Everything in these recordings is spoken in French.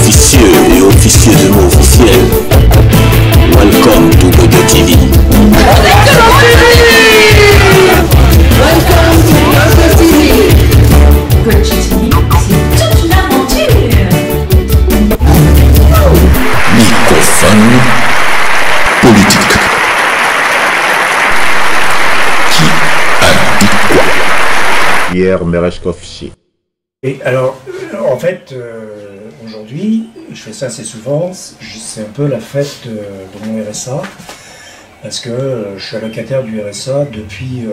officieux et officieusement officiel. Welcome to Gogo TV. Welcome to Gogo TV. Gogo TV, c'est toute une aventure. Microphone politique. Qui a dit quoi? Pierre Merechkowski. Et alors, en fait, aujourd'hui, je fais ça assez souvent, c'est un peu la fête de mon RSA, parce que je suis allocataire du RSA depuis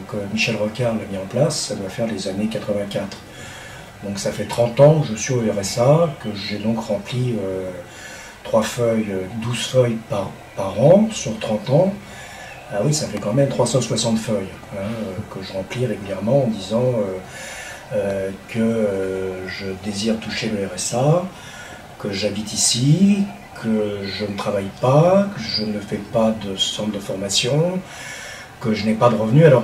que Michel Rocard l'a mis en place, ça doit faire les années 84. Donc ça fait 30 ans que je suis au RSA, que j'ai donc rempli 3 feuilles, 12 feuilles par an sur 30 ans. Ah oui, ça fait quand même 360 feuilles que je remplis régulièrement en disant que je désire toucher le RSA, que j'habite ici, que je ne travaille pas, que je ne fais pas de centre de formation, que je n'ai pas de revenus. Alors,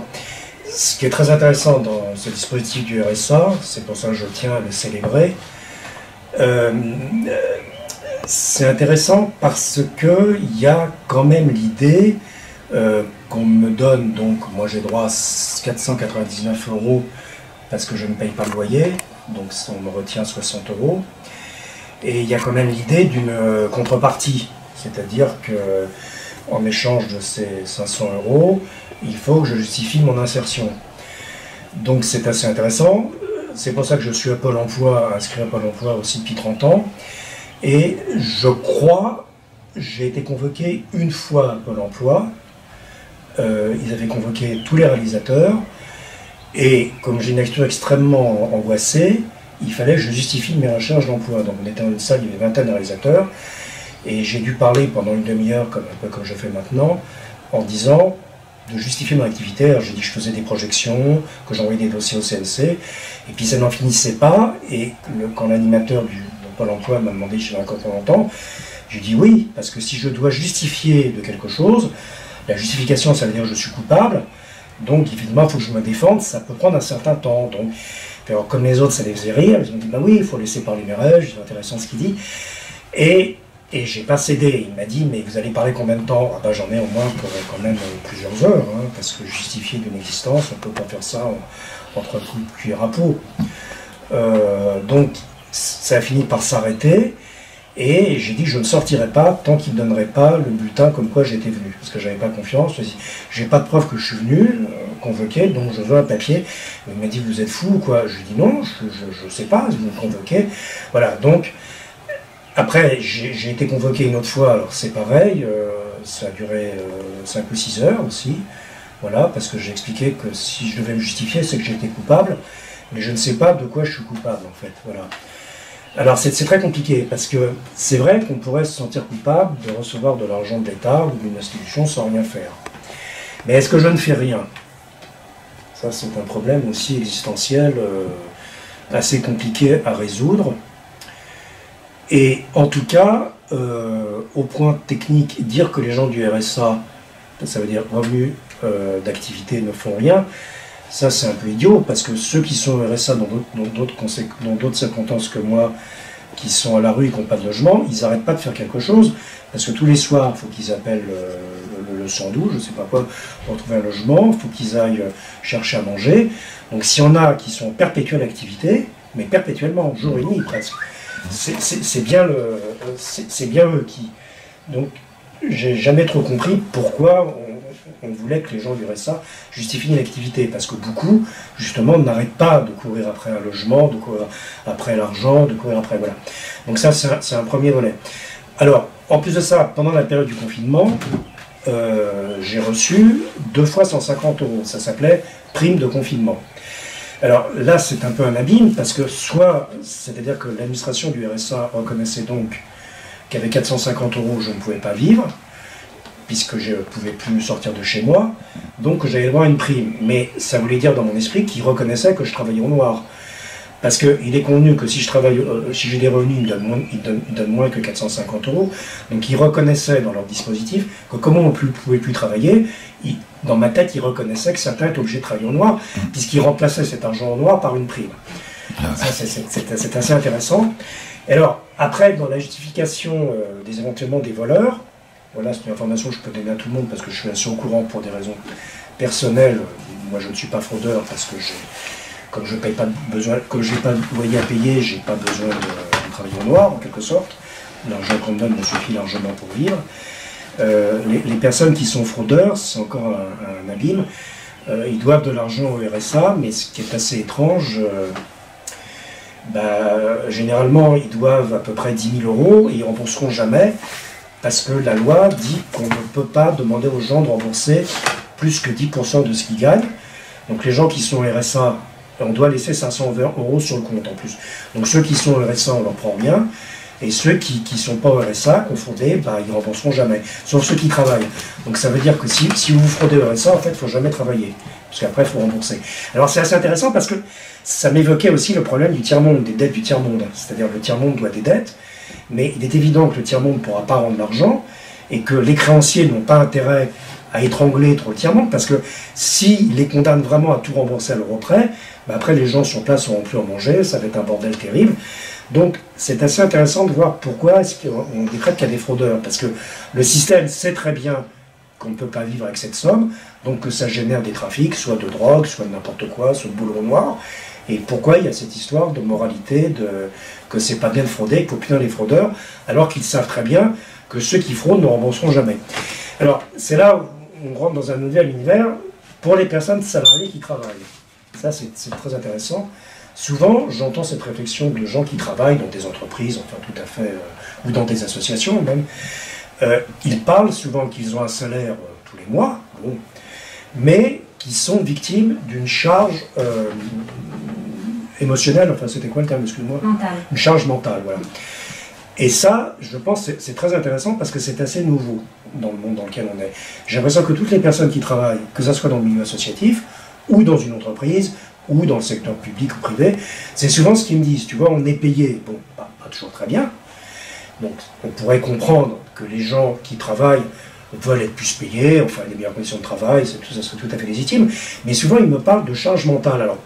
ce qui est très intéressant dans ce dispositif du RSA, c'est pour ça que je tiens à le célébrer, c'est intéressant parce qu'il y a quand même l'idée qu'on me donne, donc moi j'ai droit à 499 € parce que je ne paye pas le loyer, donc on me retient 60 €. Et il y a quand même l'idée d'une contrepartie, c'est-à-dire que en échange de ces 500 €, il faut que je justifie mon insertion. Donc c'est assez intéressant, c'est pour ça que je suis à Pôle emploi, inscrit à Pôle emploi aussi depuis 30 ans, et je crois, j'ai été convoqué une fois à Pôle emploi, ils avaient convoqué tous les réalisateurs, et comme j'ai une acteur extrêmement angoissée, il fallait que je justifie mes recherches d'emploi. Donc on était dans une salle, il y avait 20 de réalisateurs, et j'ai dû parler pendant une demi-heure, un peu comme je fais maintenant, en disant de justifier mon activité. Alors j'ai dit que je faisais des projections, que j'envoyais des dossiers au CNC, et puis ça n'en finissait pas, et quand l'animateur du Pôle emploi m'a demandé si j'avais encore pas longtemps, j'ai dit oui, parce que si je dois justifier de quelque chose, la justification ça veut dire que je suis coupable, donc évidemment il faut que je me défende, ça peut prendre un certain temps. Donc, alors, comme les autres ça les faisait rire, ils ont dit bah oui, il faut laisser parler Merech, c'est intéressant ce qu'il dit, et j'ai pas cédé. Il m'a dit mais vous allez parler combien de temps? Ah bah j'en ai au moins pour quand même plusieurs heures, parce que justifier d'une existence, on peut pas faire ça entre un coup de cuillère à peau. Donc ça a fini par s'arrêter, et j'ai dit que je ne sortirai pas tant qu'il ne donnerait pas le bulletin comme quoi j'étais venu, parce que j'avais pas confiance. J'ai pas de preuve que je suis venu, convoqué, donc je veux un papier. Il m'a dit vous êtes fou ou quoi? Je lui ai dit non, je sais pas, vous me convoquez. Voilà, donc après j'ai été convoqué une autre fois, alors c'est pareil, ça a duré 5 ou 6 heures aussi, voilà, parce que j'ai expliqué que si je devais me justifier, c'est que j'étais coupable, mais je ne sais pas de quoi je suis coupable en fait, voilà. Alors c'est très compliqué, parce que c'est vrai qu'on pourrait se sentir coupable de recevoir de l'argent de l'État ou d'une institution sans rien faire. Mais est-ce que je ne fais rien? Ça c'est un problème aussi existentiel, assez compliqué à résoudre. Et en tout cas, au point technique, dire que les gens du RSA, ça veut dire revenus d'activité, ne font rien, ça c'est un peu idiot, parce que ceux qui sont au RSA dans d'autres circonstances que moi, qui sont à la rue et qui n'ont pas de logement, ils n'arrêtent pas de faire quelque chose, parce que tous les soirs, il faut qu'ils appellent le 112, je ne sais pas quoi, pour trouver un logement, il faut qu'ils aillent chercher à manger. Donc s'il y en a qui sont en perpétuelle activité, mais perpétuellement, jour et nuit presque, c'est bien eux qui... Donc j'ai jamais trop compris pourquoi on voulait que les gens du RSA justifient une activité, parce que beaucoup, justement, n'arrêtent pas de courir après un logement, de courir après l'argent, de courir après... Voilà. Donc ça, c'est un premier volet. Alors, en plus de ça, pendant la période du confinement, j'ai reçu 2 fois 150 €. Ça s'appelait prime de confinement. Alors là, c'est un peu un abîme, parce que soit, c'est-à-dire que l'administration du RSA reconnaissait donc qu'avec 450 € je ne pouvais pas vivre, puisque je ne pouvais plus sortir de chez moi, donc j'allais avoir une prime. Mais ça voulait dire dans mon esprit qu'ils reconnaissaient que je travaillais au noir. Parce qu'il est convenu que si je travaille, si j'ai des revenus, ils me donnent moins que 450 €. Donc ils reconnaissaient dans leur dispositif que comme on ne pouvait plus travailler, dans ma tête, ils reconnaissaient que certains étaient obligés de travailler au noir, puisqu'ils remplaçaient cet argent au noir par une prime. Ça, c'est assez intéressant. Et alors, après, dans la justification éventuellement des voleurs, voilà, c'est une information que je peux donner à tout le monde parce que je suis assez au courant pour des raisons personnelles. Moi, je ne suis pas fraudeur parce que comme je paye pas besoin, comme j'ai pas de loyer à payer, j'ai pas besoin de travailler au noir, en quelque sorte. L'argent qu'on me donne me suffit largement pour vivre. Les personnes qui sont fraudeurs, c'est encore un abîme, ils doivent de l'argent au RSA, mais ce qui est assez étrange, généralement ils doivent à peu près 10 000 € et ils ne rembourseront jamais parce que la loi dit qu'on ne peut pas demander aux gens de rembourser plus que 10% de ce qu'ils gagnent. Donc les gens qui sont au RSA, on doit laisser 500 € sur le compte en plus. Donc ceux qui sont au RSA, on leur prend rien. Et ceux qui ne sont pas au RSA, confondés, ils ne rembourseront jamais. Sauf ceux qui travaillent. Donc ça veut dire que si vous vous fraudez au RSA, en fait, il ne faut jamais travailler. Parce qu'après, il faut rembourser. Alors c'est assez intéressant parce que ça m'évoquait aussi le problème du tiers-monde, des dettes du tiers-monde. C'est-à-dire que le tiers-monde doit des dettes, mais il est évident que le tiers-monde ne pourra pas rendre l'argent et que les créanciers n'ont pas intérêt à étrangler trop le tiers-monde parce que s'ils les condamnent vraiment à tout rembourser à l'euro près, après les gens sur place n'auront plus à manger, ça va être un bordel terrible. Donc c'est assez intéressant de voir pourquoi est-ce qu'on décrète qu'il y a des fraudeurs. Parce que le système sait très bien qu'on ne peut pas vivre avec cette somme, donc que ça génère des trafics, soit de drogue, soit de n'importe quoi, soit de boulot noir. Et pourquoi il y a cette histoire de moralité, que c'est pas bien de frauder, qu'il faut punir les fraudeurs, alors qu'ils savent très bien que ceux qui fraudent ne rembourseront jamais. Alors c'est là où on rentre dans un nouvel univers pour les personnes salariées qui travaillent. Ça c'est très intéressant. Souvent, j'entends cette réflexion de gens qui travaillent dans des entreprises, enfin tout à fait, ou dans des associations même. Ils parlent souvent qu'ils ont un salaire tous les mois, bon, mais qui sont victimes d'une charge émotionnelle, enfin c'était quoi le terme, excuse-moi ? Mentale. Une charge mentale, voilà. Et ça, je pense, c'est très intéressant parce que c'est assez nouveau dans le monde dans lequel on est. J'ai l'impression que toutes les personnes qui travaillent, que ce soit dans le milieu associatif ou dans une entreprise, ou dans le secteur public ou privé, c'est souvent ce qu'ils me disent. Tu vois, on est payé, bon, pas toujours très bien. Donc, on pourrait comprendre que les gens qui travaillent veulent être plus payés, enfin, des meilleures conditions de travail, ça serait tout à fait légitime. Mais souvent, ils me parlent de charge mentale. Alors,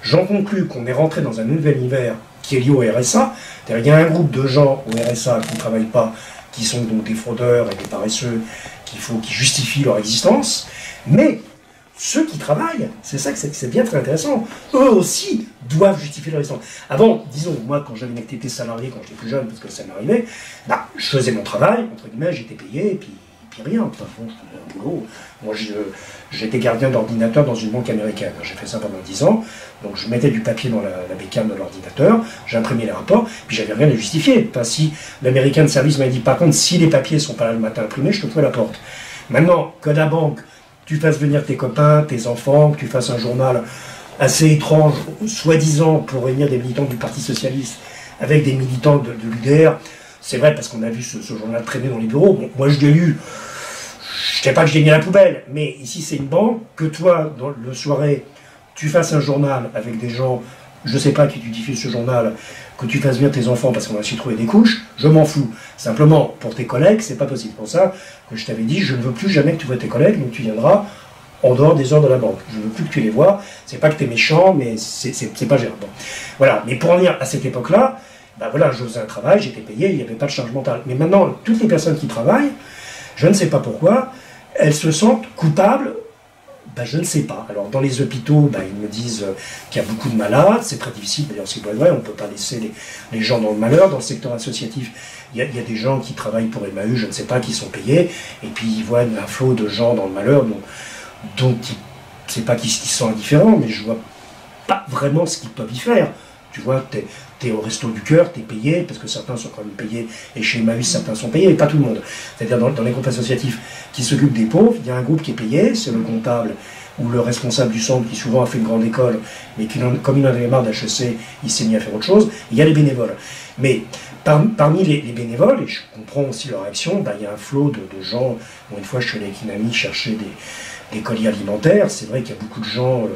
j'en conclus qu'on est rentré dans un nouvel univers qui est lié au RSA. C'est-à-dire, il y a un groupe de gens au RSA qui ne travaillent pas, qui sont donc des fraudeurs et des paresseux, qui justifient leur existence. Mais ceux qui travaillent, c'est ça que c'est bien très intéressant, eux aussi doivent justifier leur existence. Avant, disons, moi quand j'avais une activité salariée, quand j'étais plus jeune, parce que ça m'arrivait, je faisais mon travail, entre guillemets, j'étais payé, et puis rien. Enfin, bon, je faisais un boulot. Moi, j'étais gardien d'ordinateur dans une banque américaine. J'ai fait ça pendant 10 ans. Donc, je mettais du papier dans la bécane de l'ordinateur, j'imprimais les rapports, puis j'avais rien à justifier. Enfin, si l'American Service m'a dit, par contre, si les papiers sont pas là le matin imprimés, je te fous à la porte. Maintenant, que la banque tu fasses venir tes copains, tes enfants, que tu fasses un journal assez étrange, soi-disant pour réunir des militants du Parti Socialiste avec des militants de l'UDR, c'est vrai parce qu'on a vu ce journal traîner dans les bureaux. Bon, moi je l'ai lu, je ne sais pas que je l'ai mis à la poubelle, mais ici c'est une banque, que toi, dans le soirée, tu fasses un journal avec des gens, je ne sais pas qui tu diffuses ce journal, que tu fasses venir tes enfants parce qu'on a su trouver des couches, je m'en fous. Simplement, pour tes collègues, c'est pas possible. Pour ça que je t'avais dit, je ne veux plus jamais que tu vois tes collègues, donc tu viendras en dehors des heures de la banque. Je ne veux plus que tu les vois. C'est pas que tu es méchant, mais c'est pas gérable. Bon. Voilà. Mais pour en venir à cette époque-là, voilà, je faisais un travail, j'étais payé, il n'y avait pas de charge mentale. Mais maintenant, toutes les personnes qui travaillent, je ne sais pas pourquoi, elles se sentent coupables. Je ne sais pas. Alors, dans les hôpitaux, ils me disent qu'il y a beaucoup de malades, c'est très difficile, d'ailleurs c'est pas vrai, on ne peut pas laisser les gens dans le malheur. Dans le secteur associatif, il y a des gens qui travaillent pour Emmaüs, je ne sais pas, qui sont payés, et puis ils voient un flot de gens dans le malheur, donc c'est pas qu'ils sont indifférents, mais je vois pas vraiment ce qu'ils peuvent y faire. Tu vois, t'es au resto du cœur, t'es payé, parce que certains sont quand même payés, et chez Emmaüs, certains sont payés, mais pas tout le monde. C'est-à-dire, dans les groupes associatifs qui s'occupent des pauvres, il y a un groupe qui est payé, c'est le comptable ou le responsable du centre qui souvent a fait une grande école, mais qui, comme il en avait marre d'HEC, il s'est mis à faire autre chose. Il y a les bénévoles. Mais parmi les bénévoles, et je comprends aussi leur action, il y a un flot de gens. Bon, une fois, je suis allé avec une amie chercher des colis alimentaires. C'est vrai qu'il y a beaucoup de gens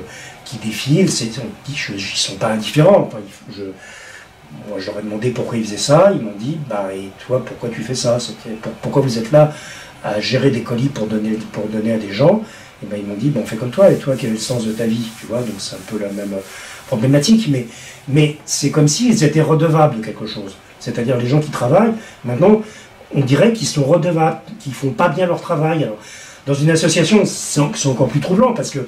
qui défilent. Ils ne sont pas indifférents. Enfin, moi, je leur ai demandé pourquoi ils faisaient ça. Ils m'ont dit, et toi, pourquoi tu fais ça? Pourquoi vous êtes là à gérer des colis pour donner à des gens? Et ils m'ont dit, on fait comme toi, et toi, quel est le sens de ta vie? Tu vois, donc c'est un peu la même problématique, mais c'est comme s'ils étaient redevables de quelque chose. C'est-à-dire les gens qui travaillent, maintenant, on dirait qu'ils sont redevables, qu'ils font pas bien leur travail. Alors, dans une association, c'est encore plus troublant, parce que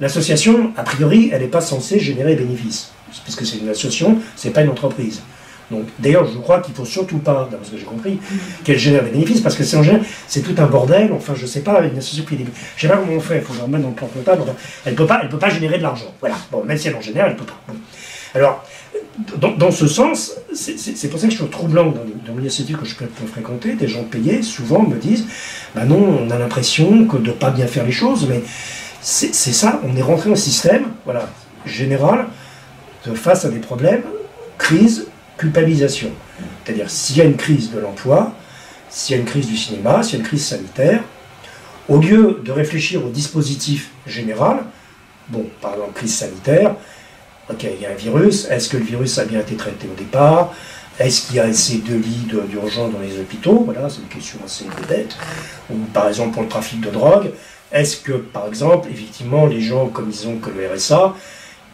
l'association, a priori, elle n'est pas censée générer des bénéfices. Puisque c'est une association, c'est pas une entreprise. Donc, d'ailleurs, je crois qu'il ne faut surtout pas, d'après ce que j'ai compris, qu'elle génère des bénéfices, parce que c'est en général, c'est tout un bordel. Enfin, je ne sais pas, une association qui je ne sais pas comment on fait, il faut le remettre dans le plan comptable. Enfin, elle ne peut pas générer de l'argent. Voilà. Bon, même si elle en génère, elle ne peut pas. Bon. Alors, dans ce sens, c'est pour ça que je trouve troublant dans l'initiative que je peux fréquenter, des gens payés, souvent me disent, bah non, on a l'impression que de ne pas bien faire les choses, mais c'est ça, on est rentré dans un système, voilà, général, face à des problèmes, crise, culpabilisation. C'est-à-dire, s'il y a une crise de l'emploi, s'il y a une crise du cinéma, s'il y a une crise sanitaire, au lieu de réfléchir au dispositif général, bon, par exemple, crise sanitaire, ok, il y a un virus, est-ce que le virus a bien été traité au départ? Est-ce qu'il y a assez de lits d'urgence dans les hôpitaux? Voilà, c'est une question assez bête. Ou par exemple, pour le trafic de drogue, est-ce que, par exemple, effectivement, les gens, comme ils ont que le RSA,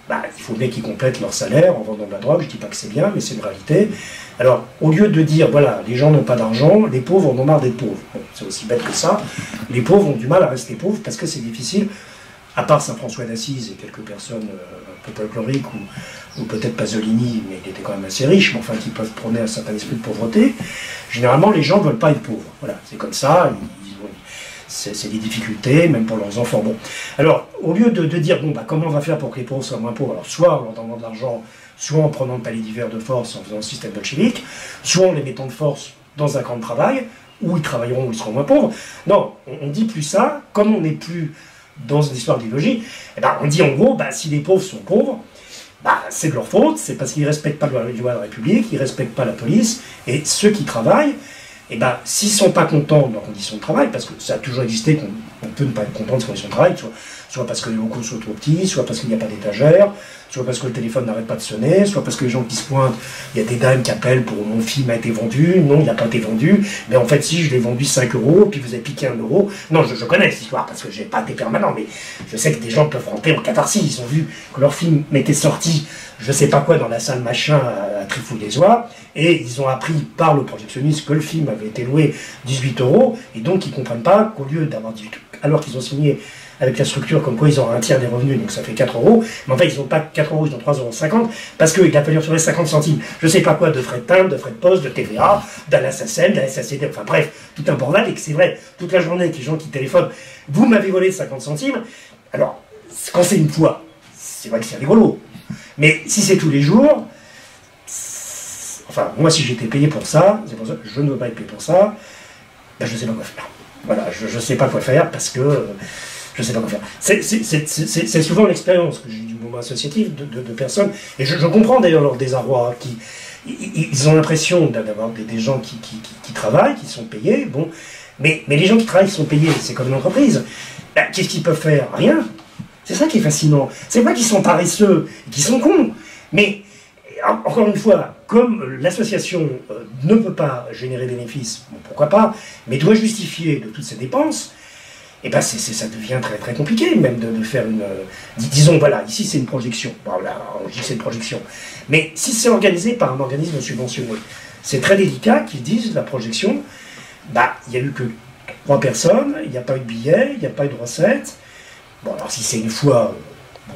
bah, il faut bien qu'ils complètent leur salaire en vendant de la drogue, je ne dis pas que c'est bien, mais c'est une réalité. Alors, au lieu de dire, voilà, les gens n'ont pas d'argent, les pauvres en ont marre d'être pauvres. Bon, c'est aussi bête que ça. Les pauvres ont du mal à rester pauvres parce que c'est difficile, à part Saint-François d'Assise et quelques personnes un peu folkloriques, ou peut-être Pasolini, mais il était quand même assez riche, mais enfin qui peuvent prôner un certain esprit de pauvreté. Généralement, les gens ne veulent pas être pauvres. Voilà, c'est comme ça. C'est des difficultés, même pour leurs enfants. Bon. Alors, au lieu de dire, bon, bah, comment on va faire pour que les pauvres soient moins pauvres? Alors, soit en leur donnant de l'argent, soit en prenant le palais d'hiver de force, en faisant un système bolchevique, soit en les mettant de force dans un camp de travail, où ils travailleront, où ils seront moins pauvres. Non, on dit plus ça, comme on n'est plus dans une histoire d'idéologie, eh ben, on dit en gros, bah, si les pauvres sont pauvres, bah, c'est de leur faute, c'est parce qu'ils ne respectent pas les lois de la République, ils ne respectent pas la police, et ceux qui travaillent, et ben, s'ils ne sont pas contents de leurs conditions de travail, parce que ça a toujours existé qu'on peut ne pas être content de ses conditions de travail, soit parce que les locaux sont trop petits, soit parce qu'il n'y a pas d'étagère, soit parce que le téléphone n'arrête pas de sonner, soit parce que les gens qui se pointent, il y a des dames qui appellent pour mon film a été vendu, non, il n'a pas été vendu, mais en fait si, je l'ai vendu 5 €, puis vous avez piqué 1 €. Non, je connais cette histoire, parce que je n'ai pas été permanent, mais je sais que des gens peuvent rentrer en catharsis, ils ont vu que leur film était sorti, je ne sais pas quoi, dans la salle machin à Trifouille-les-Oies, et ils ont appris par le projectionniste que le film avait été loué 18 €, et donc ils ne comprennent pas qu'au lieu d'avoir 18 €, alors qu'ils ont signé avec la structure comme quoi ils ont un tiers des revenus, donc ça fait 4 €, mais en fait ils n'ont pas 4 €, ils ont 3,50 €, parce qu'il a fallu retirer 50 centimes, je ne sais pas quoi, de frais de timbre, de frais de poste, de TVA, de la SACEM, de la SACD, enfin bref, tout un bordel, et que c'est vrai, toute la journée avec les gens qui téléphonent, vous m'avez volé 50 centimes, alors, quand c'est une fois, c'est vrai que c'est rigolo, mais si c'est tous les jours, enfin, moi si j'étais payé pour ça, c'est pour ça que je ne veux pas être payé pour ça, ben, je ne sais pas quoi faire. Voilà, je ne sais pas quoi faire parce que je ne sais pas quoi faire. C'est souvent l'expérience que j'ai du mouvement associatif de personnes, et je comprends d'ailleurs leur désarroi, ils ont l'impression d'avoir des gens qui travaillent, qui sont payés, bon, mais les gens qui travaillent, qui sont payés, c'est comme une entreprise. Ben, qu'est-ce qu'ils peuvent faire? Rien. C'est ça qui est fascinant. C'est pas qu'ils sont paresseux, qu'ils sont cons, mais encore une fois, comme l'association ne peut pas générer des bénéfices, bon, pourquoi pas, mais doit justifier de toutes ces dépenses, et ben ça devient très très compliqué même de faire une... disons, voilà, ici c'est une projection, voilà, on dit que c'est une projection, mais si c'est organisé par un organisme subventionné, c'est très délicat qu'ils disent la projection, bah, il n'y a eu que 3 personnes, il n'y a pas eu de billets, il n'y a pas eu de recettes. Bon, alors si c'est une fois, bon,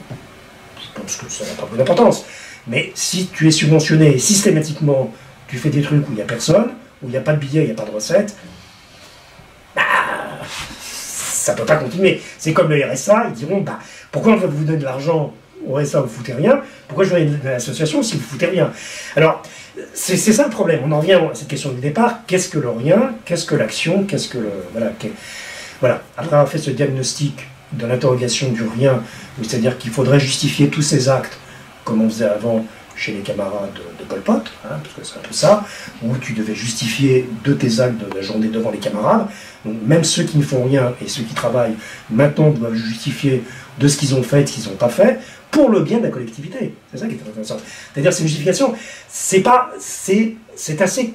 je pense que ça n'a pas beaucoup d'importance. Mais si tu es subventionné et systématiquement tu fais des trucs où il n'y a personne, où il n'y a pas de billets, il n'y a pas de recettes, bah, ça ne peut pas continuer. C'est comme le RSA, ils diront, bah, pourquoi on va vous donner de l'argent au RSA, vous ne foutez rien, pourquoi je vais donner de l'association si vous ne foutez rien? Alors, c'est ça le problème, on en revient à cette question du départ, qu'est-ce que le rien, qu'est-ce que l'action, qu'est-ce que le... Voilà, après avoir fait ce diagnostic de l'interrogation du rien, c'est-à-dire qu'il faudrait justifier tous ces actes, comme on faisait avant chez les camarades de Pol Pot, hein, parce que c'est un peu ça, où tu devais justifier de tes actes de la journée devant les camarades. Donc même ceux qui ne font rien et ceux qui travaillent, maintenant doivent justifier de ce qu'ils ont fait et de ce qu'ils n'ont pas fait, pour le bien de la collectivité. C'est ça qui est intéressant. C'est-à-dire ces justifications, c'est assez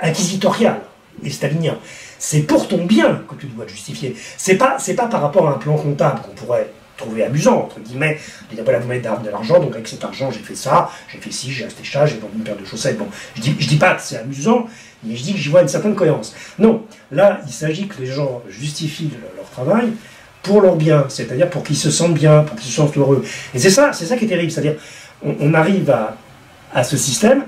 inquisitorial et stalinien. C'est pour ton bien que tu dois te justifier. C'est pas par rapport à un plan comptable qu'on pourrait trouvé amusant, entre guillemets, de dire voilà, vous mettez de l'argent, donc avec cet argent j'ai fait ça, j'ai fait ci, j'ai acheté ça, j'ai vendu une paire de chaussettes. Bon, je dis pas que c'est amusant, mais je dis que j'y vois une certaine cohérence. Non, là il s'agit que les gens justifient leur travail pour leur bien, c'est-à-dire pour qu'ils se sentent bien, pour qu'ils se sentent heureux. Et c'est ça qui est terrible, c'est-à-dire on arrive à ce système,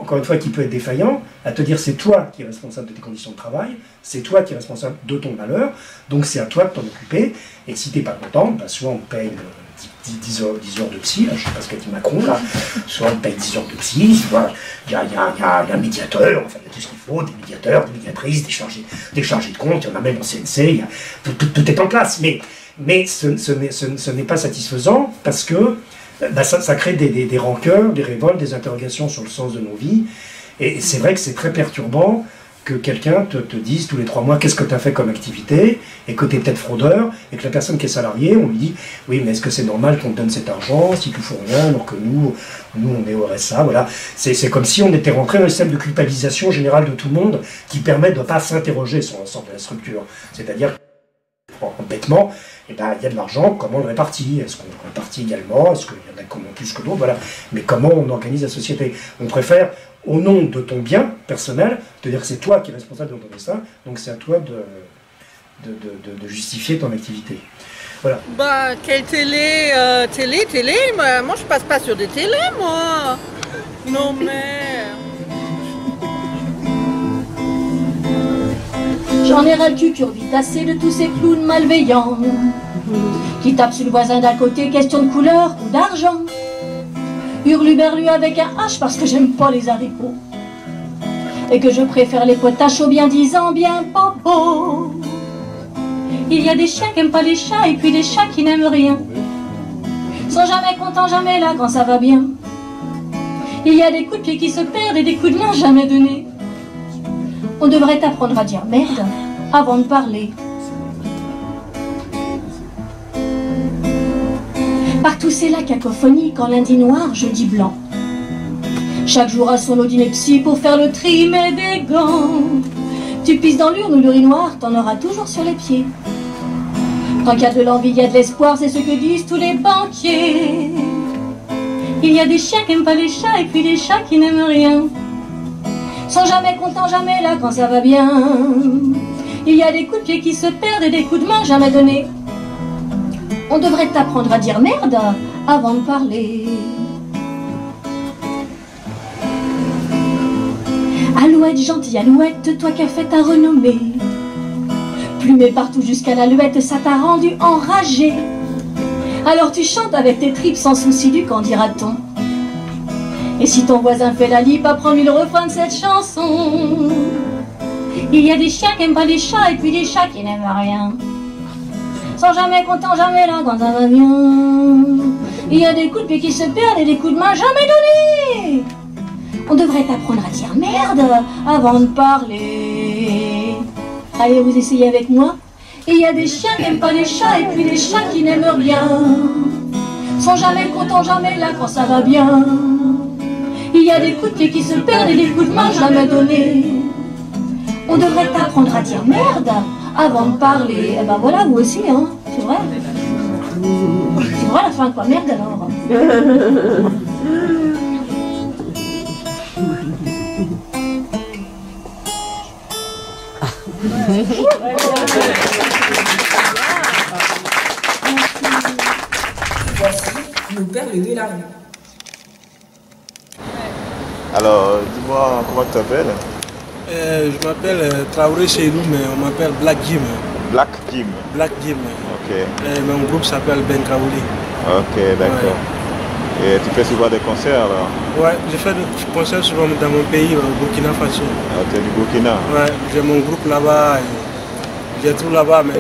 encore une fois, qui peut être défaillant, à te dire c'est toi qui es responsable de tes conditions de travail, c'est toi qui es responsable de ton malheur, donc c'est à toi de t'en occuper, et si t'es pas content, bah soit on te paye 10 heures de psy, là, je sais pas ce qu'a dit Macron, là, soit on te paye 10 heures de psy, soit il y a un médiateur, enfin il y a tout ce qu'il faut, des médiateurs, des médiatrices, des chargés de compte, il y en a même en CNC, tout est en place, mais ce n'est pas satisfaisant, parce que bah ça crée des rancœurs, des révoltes, des interrogations sur le sens de nos vies. Et c'est vrai que c'est très perturbant que quelqu'un te dise tous les 3 mois qu'est-ce que tu as fait comme activité, et que tu es peut-être fraudeur, et que la personne qui est salariée, on lui dit oui, mais est-ce que c'est normal qu'on te donne cet argent si tu fous rien, alors que nous on est au RSA, voilà. C'est comme si on était rentré dans un système de culpabilisation générale de tout le monde qui permet de ne pas s'interroger sur l'ensemble de la structure. C'est-à-dire, bêtement, eh ben, il y a de l'argent, comment on le répartit? Est-ce qu'on le répartit également? Est-ce qu'il y en a comment plus que d'autres? Voilà. Mais comment on organise la société? On préfère, au nom de ton bien personnel, te dire que c'est toi qui es responsable de ton destin, donc c'est à toi de justifier ton activité. Voilà. Bah, quelle télé? Télé, moi je passe pas sur des télés, moi. Non mais... J'en ai ras le cul, curvitassé de tous ces clowns malveillants qui tapent sur le voisin d'à côté, question de couleur ou d'argent. Hurluberlu avec un H parce que j'aime pas les haricots et que je préfère les potaches aux bien disant bien popo. Il y a des chiens qui aiment pas les chats et puis des chats qui n'aiment rien, sont jamais contents, jamais là quand ça va bien. Il y a des coups de pied qui se perdent et des coups de main jamais donnés. On devrait apprendre à dire merde avant de parler. Partout c'est la cacophonie quand lundi noir, jeudi blanc. Chaque jour a son lot d'ineptie pour faire le tri, mais des gants. Tu pisses dans l'urne ou l'urinoir, t'en auras toujours sur les pieds. Tant qu'il y a de l'envie, il y a de l'espoir, c'est ce que disent tous les banquiers. Il y a des chiens qui n'aiment pas les chats et puis des chats qui n'aiment rien, sont jamais contents, jamais là quand ça va bien. Il y a des coups de pied qui se perdent et des coups de main jamais donnés. On devrait t'apprendre à dire merde avant de parler. Alouette, gentille alouette, toi qui as fait ta renommée, plumée partout jusqu'à l'alouette, ça t'a rendu enragé. Alors tu chantes avec tes tripes sans souci du qu'en dira-t-on. Et si ton voisin fait la lipe, apprends-lui le refrain de cette chanson. Il y a des chiens qui n'aiment pas les chats et puis des chats qui n'aiment rien, sont jamais contents, jamais là quand ça va bien. Il y a des coups de pied qui se perdent et des coups de main jamais donnés. On devrait apprendre à dire merde avant de parler. Allez, vous essayez avec moi. Il y a des chiens qui n'aiment pas les chats et puis des chats qui n'aiment rien, sont jamais contents, jamais là quand ça va bien. Il y a des coups de pied qui se perdent et des coups de main jamais donnés. On devrait apprendre à dire merde avant de parler. Eh ben voilà, vous aussi, hein, c'est vrai. C'est vrai la fin, quoi, merde alors. Voici nos perles de la rue. Alors, dis-moi, comment tu t'appelles? Je m'appelle Traoré Cheirou, mais on m'appelle Black Jim. Black Jim. Black Jim. Ok. Et mon groupe s'appelle Ben Kaouli. Ok, d'accord. Ouais. Et tu fais souvent des concerts alors? Ouais, je fais des concerts souvent dans mon pays, au Burkina Faso. Ah, tu es du Burkina? Ouais, j'ai mon groupe là-bas, j'ai tout là-bas. Mais...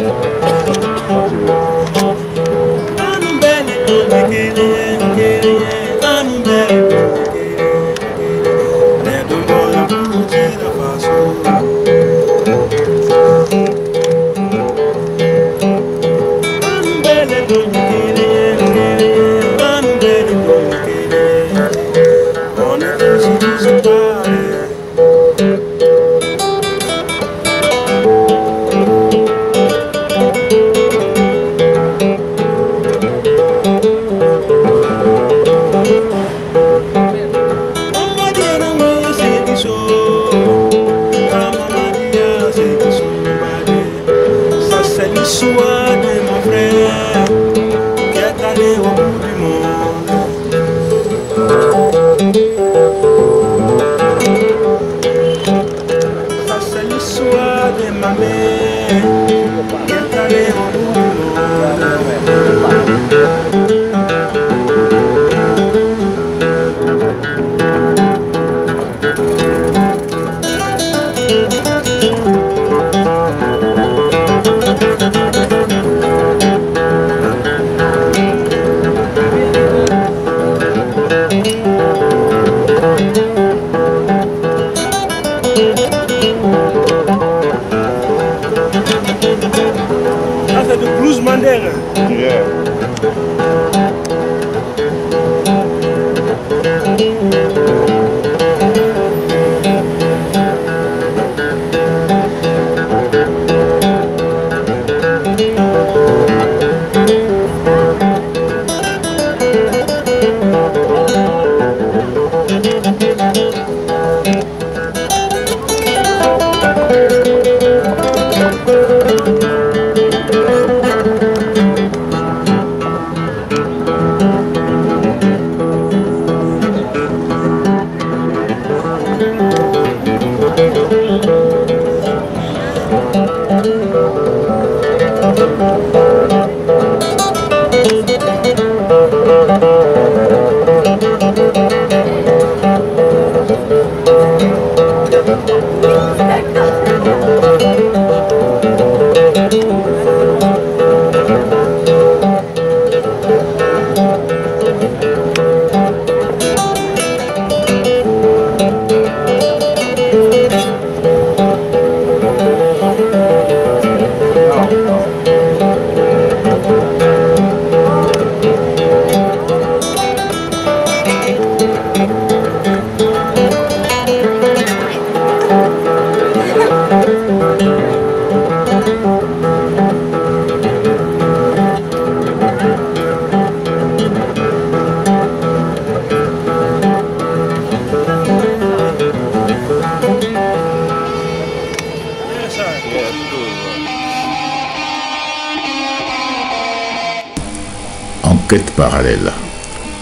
Enquête parallèle.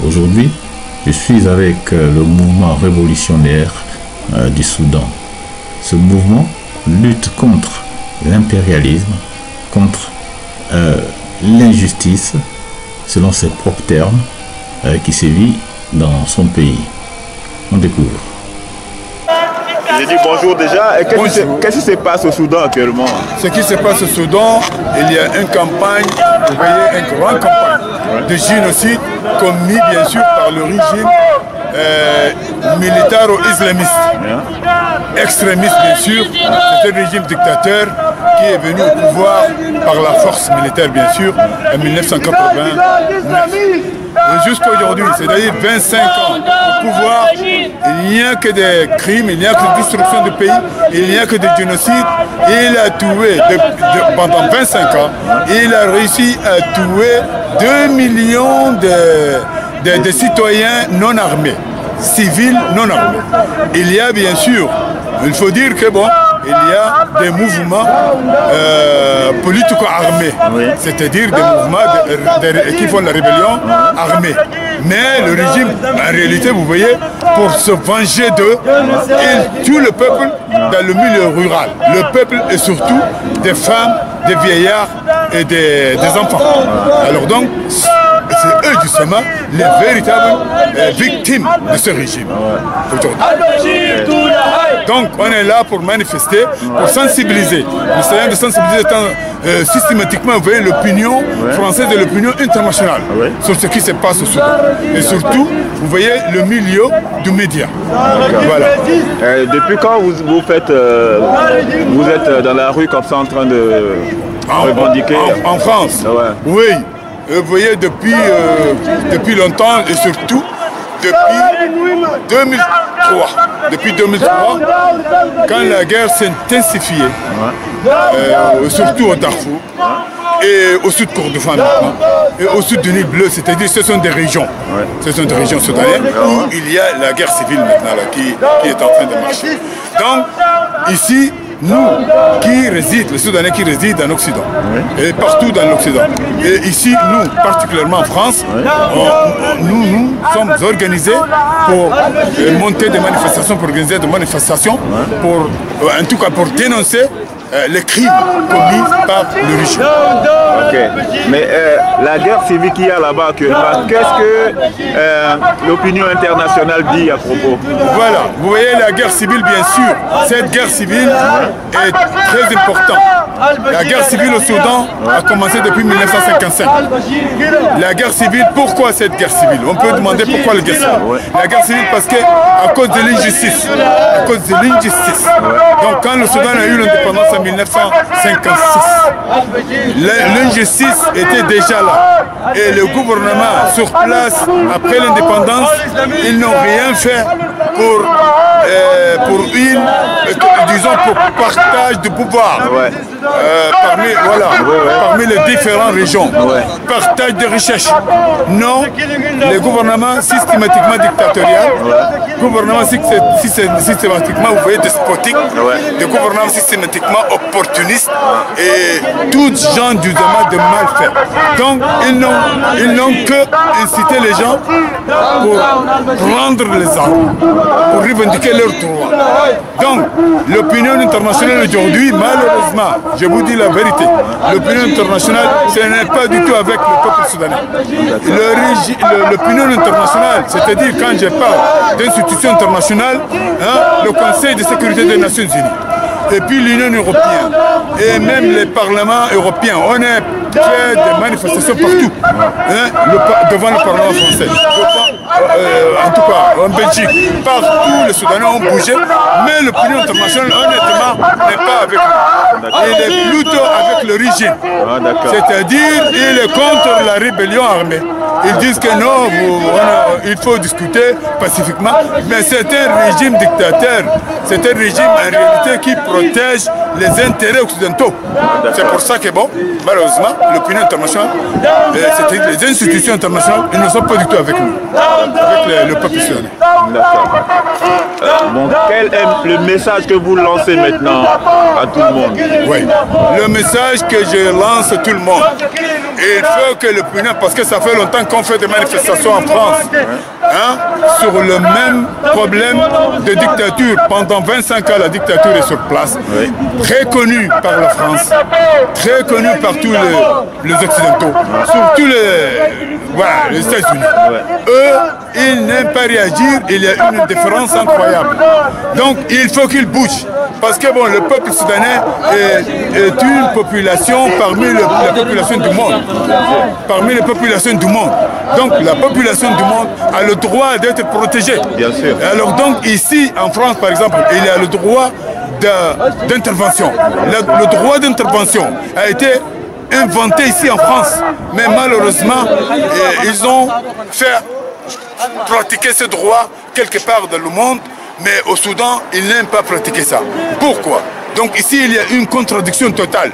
Aujourd'hui, je suis avec le mouvement révolutionnaire du Soudan. Ce mouvement lutte contre l'impérialisme, contre l'injustice, selon ses propres termes, qui sévit dans son pays. On découvre. J'ai dit bonjour déjà. Qu'est-ce qui se passe au Soudan actuellement? Ce qui se passe au Soudan, il y a une campagne, vous voyez, une grande campagne de génocide commis bien sûr par le régime militaro-islamiste. Extrémiste bien sûr, c'est un régime dictateur qui est venu au pouvoir par la force militaire bien sûr en 1989. Jusqu'à aujourd'hui, c'est-à-dire 25 ans au pouvoir, il n'y a que des crimes, il n'y a que des destructions de pays, il n'y a que des génocides. Il a tué pendant 25 ans, il a réussi à tuer 2 millions de citoyens non armés, civils non armés. Il y a bien sûr, il faut dire que bon, il y a des mouvements politico-armés, c'est-à-dire des mouvements qui font la rébellion armée. Mais le régime, en réalité, vous voyez, pour se venger d'eux, il tue le peuple dans le milieu rural. Le peuple est surtout des femmes, des vieillards et des enfants. Alors donc, c'est eux justement les véritables victimes de ce régime aujourd'hui. Donc on est là pour manifester, pour sensibiliser. Nous essayons de sensibiliser systématiquement, vous voyez, l'opinion française et l'opinion internationale sur ce qui se passe au Soudan. Et surtout, vous voyez, le milieu du média. Voilà. Depuis quand vous êtes dans la rue comme ça en train de revendiquer en France? Oui. Vous voyez, depuis longtemps et surtout depuis 2003. Depuis 2003, quand la guerre s'est intensifiée, surtout au Darfour et au sud Kordofan et au sud du Nil bleu, c'est-à-dire ce sont des régions, ce sont des régions soudanaises où il y a la guerre civile maintenant là, qui est en train de marcher. Donc ici, nous qui résidons, les Soudanais qui résident en Occident, et partout dans l'Occident, et ici, nous, particulièrement en France, nous sommes organisés pour monter des manifestations, pour organiser des manifestations, pour, en tout cas pour dénoncer les crimes commis par le régime. Mais la guerre civile qu'il y a là-bas actuellement, qu'est-ce que l'opinion internationale dit à propos? Voilà, vous voyez la guerre civile, bien sûr, cette guerre civile est très importante. La guerre civile au Soudan a commencé depuis 1955. La guerre civile, pourquoi cette guerre civile? On peut demander pourquoi la guerre civile. La guerre civile parce qu'à cause de l'injustice. À cause de l'injustice. Donc quand le Soudan a eu l'indépendance en 1956, l'injustice était déjà là. Et le gouvernement sur place, après l'indépendance, ils n'ont rien fait pour partage de pouvoir. Parmi les différentes régions, partage de richesses. Non, les gouvernements systématiquement dictatorial, gouvernements systématiquement, vous voyez, despotiques, des gouvernements systématiquement opportunistes et tout genre de mal faire. Donc, ils n'ont que incité les gens pour prendre les armes. pour revendiquer leurs droits. Donc, l'opinion internationale aujourd'hui, malheureusement, je vous dis la vérité, l'opinion internationale, ce n'est pas du tout avec le peuple soudanais. L'opinion internationale, c'est-à-dire quand je parle d'institutions internationales, le Conseil de sécurité des Nations Unies, et puis l'Union européenne, et même les parlements européens, on est fait des manifestations partout, devant le Parlement français. En tout cas, en Belgique, partout les Soudanais ont bougé, mais l'opinion internationale, honnêtement, n'est pas avec nous. Il est plutôt avec le régime. C'est-à-dire, il est contre la rébellion armée. Ils disent que non, il faut discuter pacifiquement, mais c'est un régime dictateur. C'est un régime en réalité qui protège les intérêts occidentaux. C'est pour ça que, bon, malheureusement, l'opinion internationale, c'est-à-dire les institutions internationales, ils ne sont pas du tout avec nous, avec le peuple soudanais. Bon, quel est le message que vous lancez maintenant à tout le monde? Oui, le message que je lance à tout le monde, il faut que l'opinion, parce que ça fait longtemps qu'on fait des manifestations en France, sur le même problème de dictature. Pendant 25 ans, la dictature est sur place, très connue par la France, très connue par tous les Occidentaux, surtout les États-Unis. Eux, ils n'aiment pas réagir, il y a une différence incroyable. Donc, il faut qu'ils bougent. Parce que bon, le peuple soudanais est une population parmi la population du monde. Parmi les populations du monde. Donc, la population du monde a le droit d'être protégée. Bien sûr. Alors donc, ici, en France, par exemple, il y a le droit d'intervention. Le droit d'intervention a été inventé ici en France. Mais malheureusement, ils ont fait pratiquer ce droit quelque part dans le monde. Mais au Soudan, ils n'aiment pas pratiquer ça. Pourquoi? Donc ici, il y a une contradiction totale.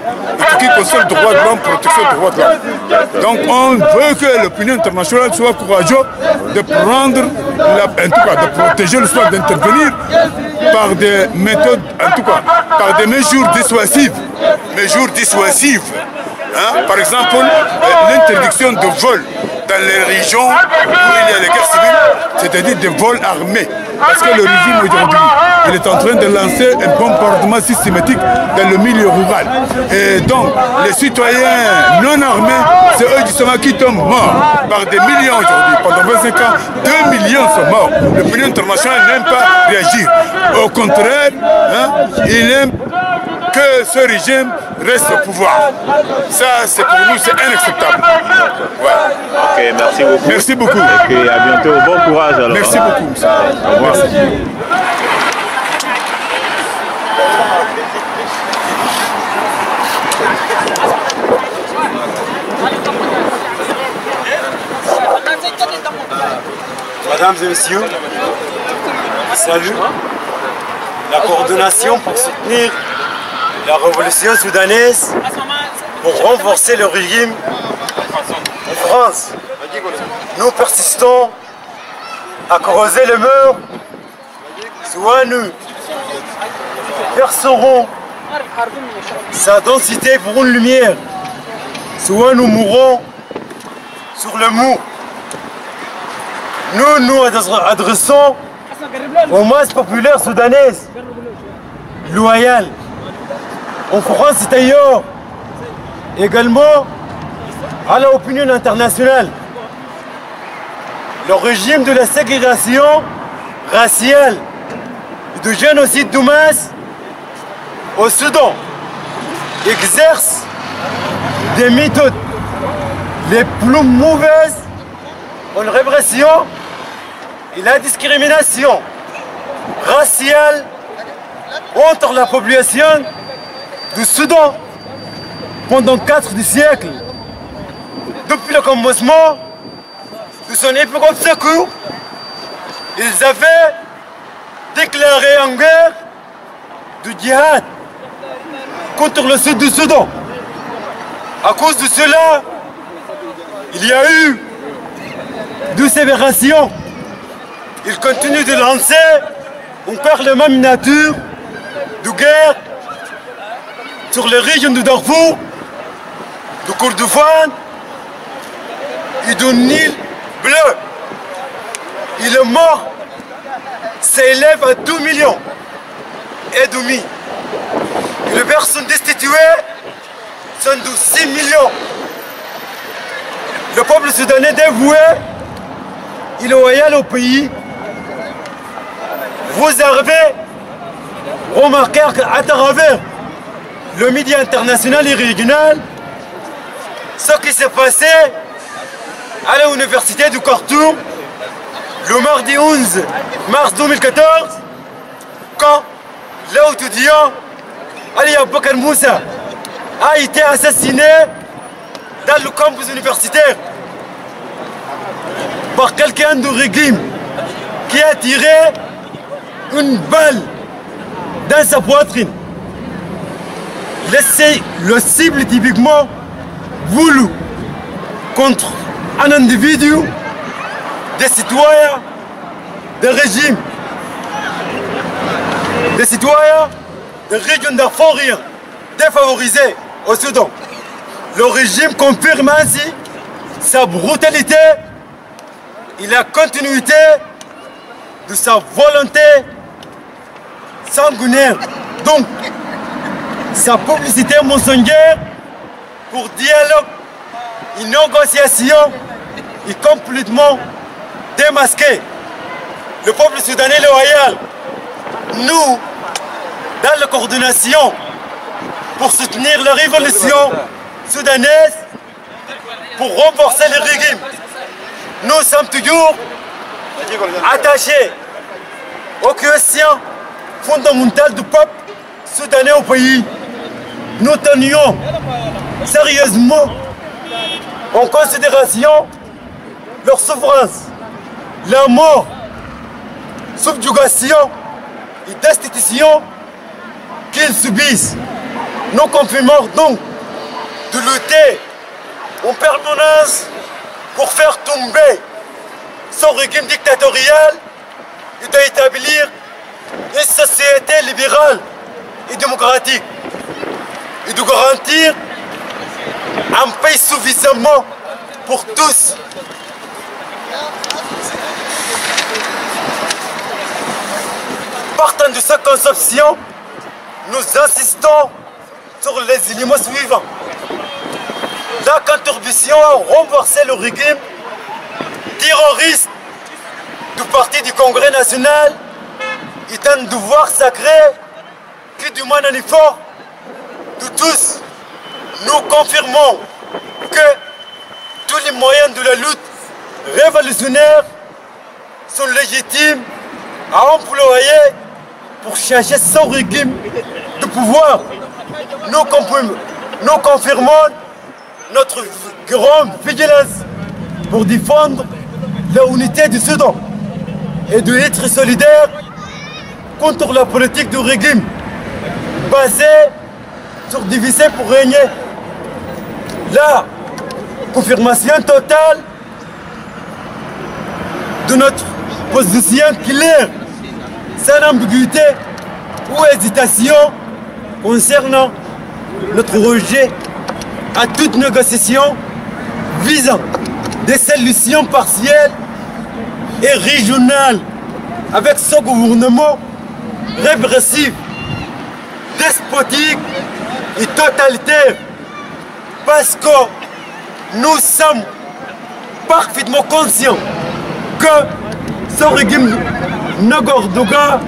Ce qui concerne le droit de l'homme, protection du droit de l'homme. Donc on veut que l'opinion internationale soit courageuse de prendre, en tout cas, de protéger le soin, d'intervenir par des méthodes, en tout cas, par des mesures dissuasives. Par exemple, l'interdiction de vol dans les régions où il y a les guerres civiles, c'est-à-dire des vols armés. Parce que le régime aujourd'hui, il est en train de lancer un bombardement systématique dans le milieu rural. Et donc, les citoyens non armés, c'est eux justement qui tombent morts par des millions aujourd'hui. Pendant 25 ans, 2 millions sont morts. L'opinion internationale n'aime pas réagir. Au contraire, il aime que ce régime reste au pouvoir. Ça, c'est pour nous, c'est inacceptable. Ok, merci beaucoup. Merci beaucoup. Et à bientôt. Bon courage alors. Merci beaucoup, monsieur. Au revoir. Merci. Mesdames et messieurs, salut. La coordination pour soutenir la révolution soudanaise, pour renforcer le régime en France. Nous persistons à creuser les murs, soit nous percerons sa densité pour une lumière, soit nous mourrons sur le mur. Nous nous adressons aux masses populaires soudanaises, loyales, en France et ailleurs, également à l'opinion internationale. Le régime de la ségrégation raciale et du génocide de masse au Soudan exerce des méthodes les plus mauvaises en répression et la discrimination raciale entre la population du Soudan pendant 4 siècles. Depuis le commencement de son époque obscure, ils avaient déclaré en guerre du djihad contre le sud du Soudan. À cause de cela, il y a eu deux sévérations. Ils continuent de lancer encore la même nature de guerre sur les régions de Darfour, de Kordofan et du Nil bleu. Il est mort s'élève à 2 millions et demi. Et les personnes destituées sont de 6 millions. Le peuple soudanais dévoué, il est loyal au pays. Vous avez remarqué à travers le média international et régional ce qui s'est passé à l'université du Khartoum le mardi 11 mars 2014 quand l'étudiant Ali Abakar Moussa a été assassiné dans le campus universitaire par quelqu'un du régime qui a tiré une balle dans sa poitrine. Le cible typiquement voulu contre un individu, des citoyens, des régimes, des citoyens des régions darfouriennes défavorisées au Soudan. Le régime confirme ainsi sa brutalité et la continuité de sa volonté sanguinaire. Donc, sa publicité mensongère pour dialogue et négociation est complètement démasquée. Le peuple soudanais loyal, nous, dans la coordination pour soutenir la révolution soudanaise, pour renforcer le régime, nous sommes toujours attachés aux questions fondamentales du peuple soudanais au pays. Nous tenions sérieusement en considération leur souffrance, la mort, subjugation et destitution qu'ils subissent. Nous confirmons donc de lutter en permanence pour faire tomber son régime dictatorial et d'établir une société libérale et démocratique et de garantir un pays suffisamment pour tous. Partant de cette conception, nous insistons sur les éléments suivants. La contribution à renforcer le régime terroriste du Parti du Congrès national est un devoir sacré qui demande un effort de tous. Nous confirmons que tous les moyens de la lutte révolutionnaire sont légitimes à employer pour chercher son régime de pouvoir. Nous confirmons notre grande vigilance pour défendre l'unité du Soudan et d'être solidaire contre la politique du régime basée sur diviser pour régner. La confirmation totale de notre position claire, sans ambiguïté ou hésitation concernant notre rejet à toute négociation visant des solutions partielles et régionales avec ce gouvernement répressif, despotique et totalitaire, parce que nous sommes parfaitement conscients que ce régime Nogordoga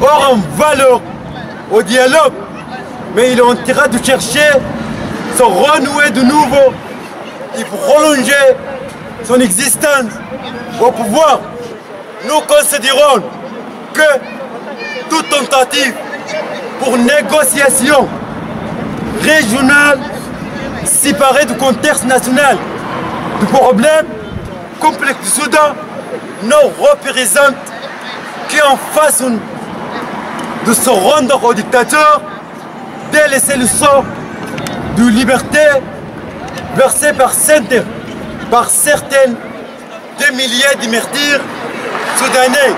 aura une valeur au dialogue, mais il est en train de chercher se renouer de nouveau et prolonger son existence au pouvoir. Nous considérons que toute tentative pour négociation régionale séparée du contexte national du problème complexe du Soudan ne représente qu'en façon de se rendre au dictateur, délaisser le sort de liberté versé par certaines des milliers de martyrs soudanais.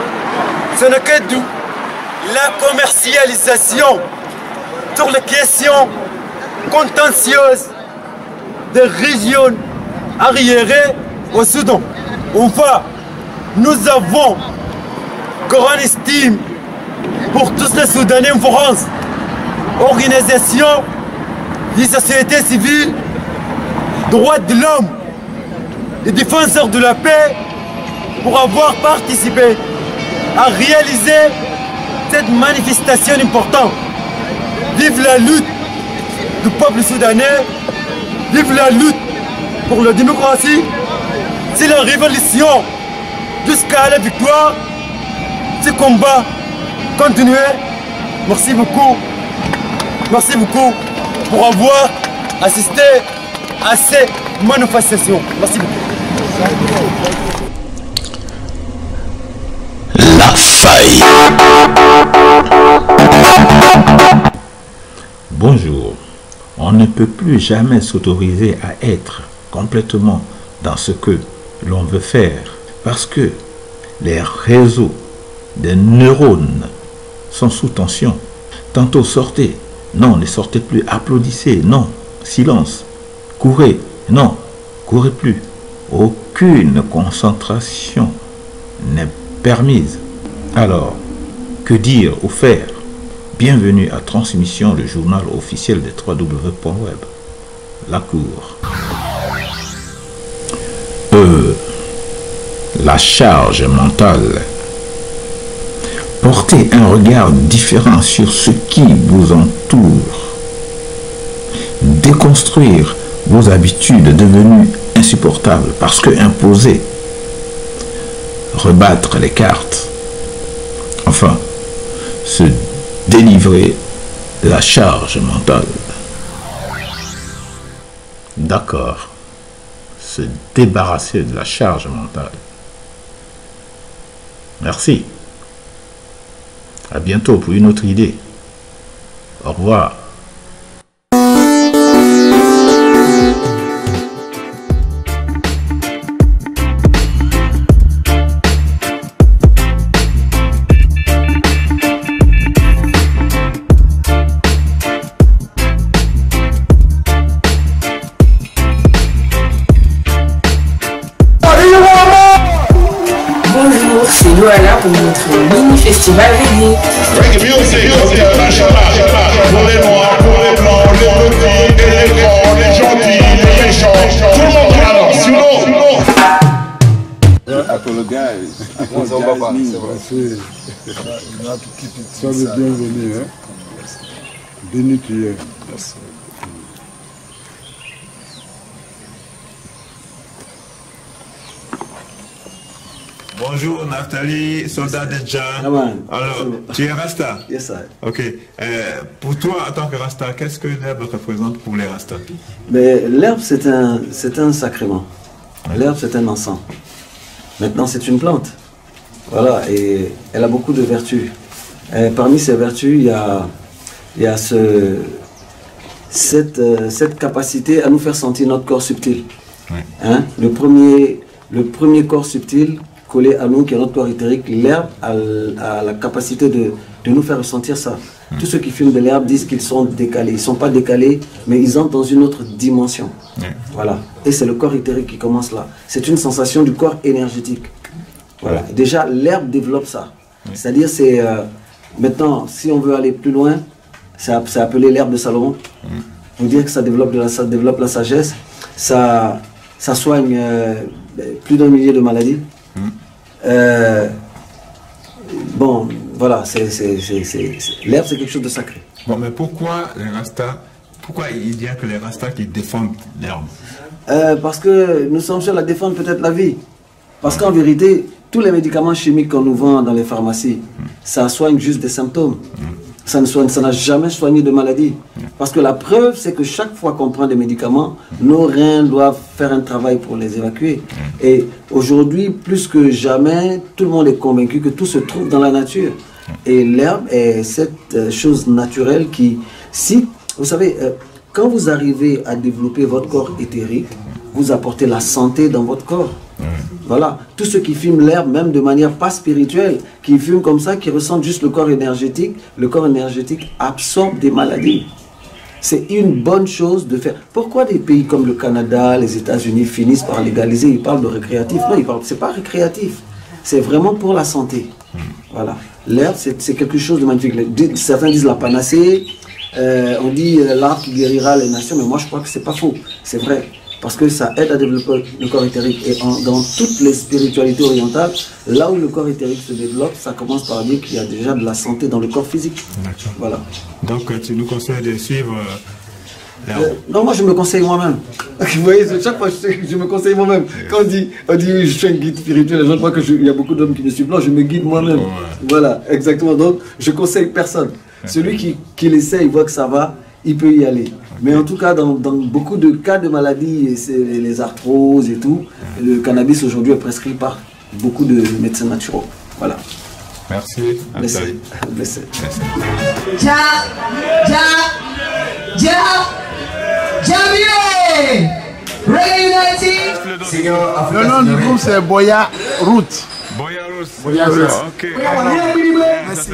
Ce n'est que de la commercialisation sur les questions contentieuses des régions arriérées au Soudan. Enfin, nous avons grande estime pour tous les Soudanais en France, organisations de société civile, droits de l'homme et défenseurs de la paix pour avoir participé à réaliser cette manifestation importante. Vive la lutte du peuple soudanais, vive la lutte pour la démocratie, c'est la révolution jusqu'à la victoire. Ce combat continuer. Merci beaucoup pour avoir assisté à ces manifestations. Merci beaucoup. La faille. Bonjour. On ne peut plus jamais s'autoriser à être complètement dans ce que l'on veut faire parce que les réseaux des neurones sont sous tension. Tantôt sortez, non, ne sortez plus, applaudissez, non, silence, courez, non, courez plus. Aucune concentration n'est permise. Alors, que dire ou faire? Bienvenue à Transmission, le journal officiel des www.web. La Cour. La charge mentale. Portez un regard différent sur ce qui vous entoure. Déconstruire vos habitudes devenues insupportables parce que imposées. Rebattre les cartes. Enfin, se délivrer de la charge mentale. D'accord. Se débarrasser de la charge mentale. Merci. À bientôt pour une autre idée. Au revoir. C'est Loala pour notre mini-festival reggae. Reggae music, pour les noirs, pour les blancs, les petits et les grands, les gentils, les méchants, tout le monde alors, sinon... Sois le bienvenu, hein. Béni tu es. Merci. Bonjour Naftali, soldat de Dja. Alors, tu es Rasta? Yes, sir. Ok. Pour toi, en tant que Rasta, qu'est-ce que l'herbe représente pour les Rastas? L'herbe, c'est un sacrement. L'herbe, c'est un encens. Maintenant, c'est une plante. Voilà, et elle a beaucoup de vertus. Et parmi ces vertus, il y a cette capacité à nous faire sentir notre corps subtil. Ouais. Hein? Le premier corps subtil collé à nous, qui est notre corps éthérique, l'herbe a la capacité de nous faire ressentir ça. Tous ceux qui fument de l'herbe disent qu'ils sont décalés. Ils ne sont pas décalés, mais ils entrent dans une autre dimension. Voilà. Et c'est le corps éthérique qui commence là. C'est une sensation du corps énergétique. Voilà. Déjà, l'herbe développe ça. C'est-à-dire, c'est... maintenant, si on veut aller plus loin, c'est appelé l'herbe de Salomon. Pour dire que ça développe la sagesse. Ça soigne plus d'un millier de maladies. Bon, voilà, l'herbe, c'est quelque chose de sacré. Bon, mais pourquoi les Rastas, pourquoi il y a que les Rastas qui défendent l'herbe? Parce que nous sommes seuls à défendre peut-être la vie. Parce qu'en vérité, tous les médicaments chimiques qu'on nous vend dans les pharmacies, ça soigne juste des symptômes. Ça n'a jamais soigné de maladie. Parce que la preuve, c'est que chaque fois qu'on prend des médicaments, nos reins doivent faire un travail pour les évacuer. Et aujourd'hui, plus que jamais, tout le monde est convaincu que tout se trouve dans la nature. Et l'herbe est cette chose naturelle qui, si, vous savez, quand vous arrivez à développer votre corps éthérique, vous apportez la santé dans votre corps. Voilà, tous ceux qui fument l'herbe, même de manière pas spirituelle, qui fument comme ça, qui ressentent juste le corps énergétique absorbe des maladies. C'est une bonne chose de faire. Pourquoi des pays comme le Canada, les États-Unis finissent par légaliser? Ils parlent de récréatif. Non, c'est pas récréatif. c'est vraiment pour la santé. Voilà. L'herbe, c'est quelque chose de magnifique. Certains disent la panacée, on dit l'arbre qui guérira les nations, mais moi je crois que c'est pas faux, c'est vrai. Parce que ça aide à développer le corps éthérique. Et dans toutes les spiritualités orientales, là où le corps éthérique se développe, ça commence par dire qu'il y a déjà de la santé dans le corps physique. Voilà. Donc tu nous conseilles de suivre non, moi je me conseille moi-même. Vous voyez, chaque fois je me conseille moi-même. Quand on dit je suis un guide spirituel, les gens croient qu'il y a beaucoup d'hommes qui me suivent. Non, je me guide moi-même. Voilà, exactement. Donc je conseille personne. Celui qui l'essaie, il voit que ça va, il peut y aller. Mais en tout cas, dans beaucoup de cas de maladies, les arthroses et tout, le cannabis aujourd'hui est prescrit par beaucoup de médecins naturels. Voilà. Merci. Blessé. Blessé. Le nom du groupe c'est Boya Route. Boya Route. Boya Route. Ok. Merci.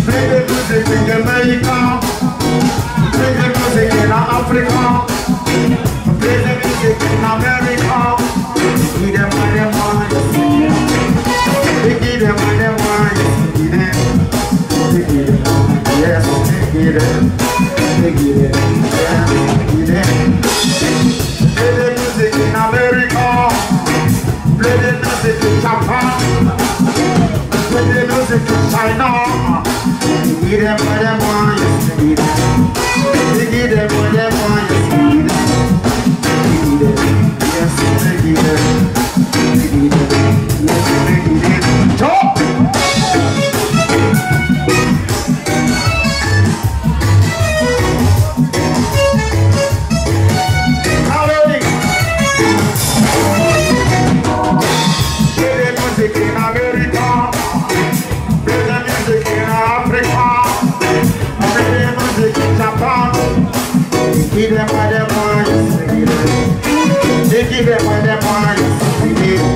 Play the music in Jamaica, play the music in Africa, play the music in America. Give them what they want, give them what they want, give them, yes, give them, yes, give them. Play the music in America, play the music in Japan, play the music in China. Give them what they want, yes, give them. Give them what they want, yes, give them. Yes, give them. Give them. Yes, give them. Talk. Give them what they want, yes, give them. They give them what they want, yes, give them.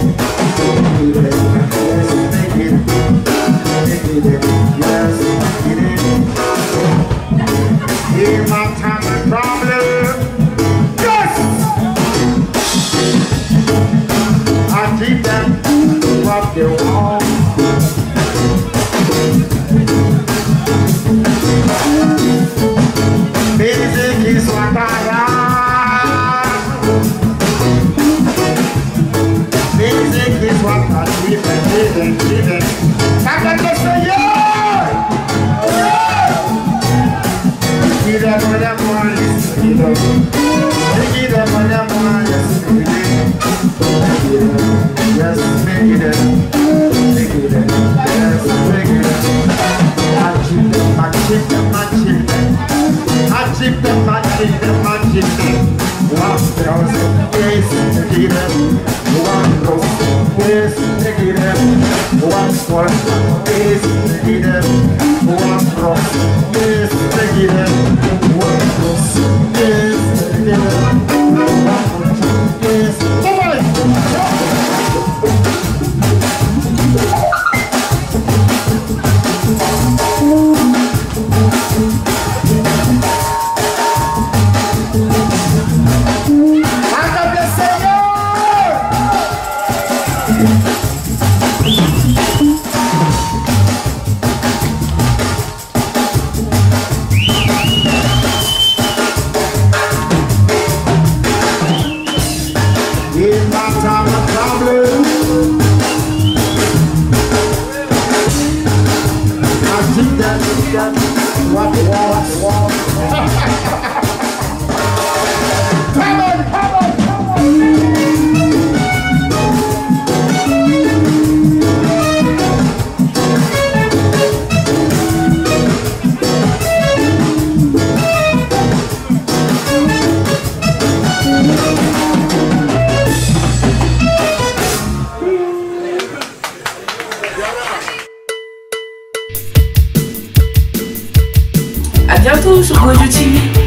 Give them, yes, they give them. They give them, yes, give them. In my time of problem, yes! I keep them what they want. Music is what I am. Music is what I live and live and. Somebody say yeah! Yeah! Give them what they want, yes, give them. Give them what they want, yes, give them. Yes, make them. Make them. Yes, make them. I keep them, I keep them, I keep them. I keep them, I keep them, I keep them. 1,000 days to get them. 1,000 days to get them. 1,000 days to get them. 1,000 days to get them. 1,000 days to get them. 1,000 days. bientôt sur Gojo TV.